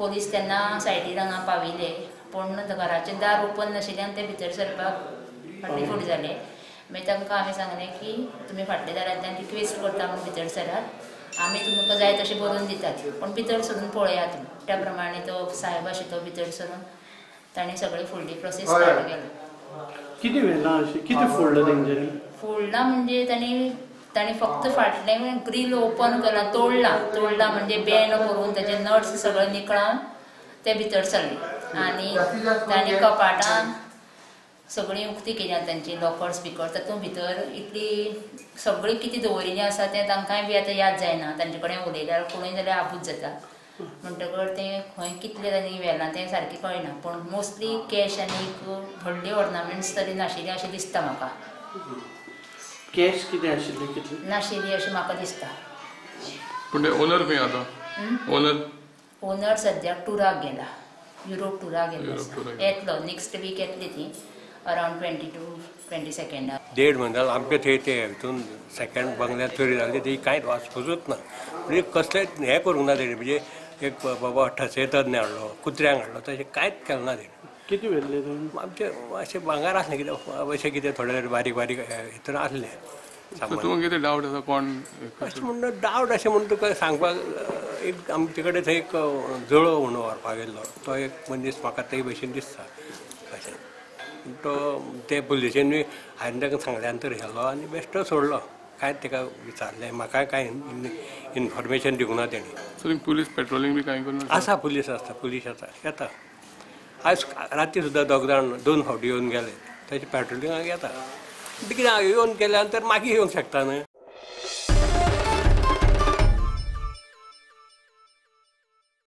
Police तेन्ना सायडीर हांगा पाविले पूण घराचें दार ओपन नाशिल्ल्यान ते भितर सरपाक फाटीं फुडें जाले. मागीर तांकां आमी सांगलें की तुमी फाटल्या दारांतल्यान रिक्वेस्ट करता म्हूण भितर सरात, आमी तुमकां जाय तशें बरोवन दितात पूण भितर सरून पळयात. त्या प्रमाणे तो साहेब आशिल्लो तो भितर सरून ताणें सगळी फुडली प्रोसेस स्टार्ट केली. किती वेळा अशें कितें फोडलं तेंच्यांनी? फोडला म्हणजे ताणें फक्त फाटलें ग्रील ओपन केला, तोडला म्हणजे बॅन करून तेजे नट्स सगळे निकळावन ते भितर सरले. आनी ताणें कपाटां सगळीं उक्ती केल्यात तांची लॉकर्स बिकर्स. तातूंत भितर इतली सगळीं कितें दवरिल्लें आसा तें तांकांय बी आतां याद जायना. तांचे कडेन उलयल्यार कोणूय जाल्यार आबूज जाता म्हणटकर तें खंय कितलें तांणी व्हेलां तें सारकें कळना. पूण मोस्टली कॅश आनी एक व्हडली ऑर्नामेंट्स तरी नाशिल्ली अशें दिसता म्हाका. कॅश कितें आशिल्लें कितलें? नाशिल्ली अशें म्हाका दिसता. पूण ओनर खंय आतां? ओनर सद्याक टुराक गेला, युरोप टुराक गेला. येतलो नेक्स्ट वीक येतली ती अरावंड 22-22 1.5 म्हयनो जालो आमच्या थंय ते हितून सेकंड बंगल्यात चोरी जाली ती कांयच वाचपूच ना. म्हणजे कसलेंच हें करूंक ना तेणी. म्हणजे एक बाबा ठसे तज्ञ हाडलो, कुत्र्यांक हाडलो, तशें कांयच केलें ना तेणी. किती व्हेल्ले तुमी? आमचे अशें भांगार आसलें कितें अशें कितें थोडे बारीक बारीक हितून आसलें. तुमकां कितें डावट आसा कोण? अशें म्हणून डावट अशें म्हणून तुका सांगपाक एक आमचे कडेन थंय एक जळो म्हणून व्हरपाक गेल्लो तो एक मनीस म्हाका ते भशेन दिसता अशें. तो ते पुलिशेंनी हांवें ताका सांगल्यानंतर गेलो आनी बेश्टो सोडलो. कांयच ताका विचारलें, म्हाकाय कांय इन्फॉर्मेशन दिवंक ना तेणी. सो पुलीस पेट्रोलिंग बी कांय करना? आसा पुलीस आसता, पुलीस येता. आयज राती सुद्दां 2 फावटी येवन गेले. तशें पेट्रोलिंगाक येता. कित्याक येवन केल्या नंतर मागीर येवंक शकता न्हय.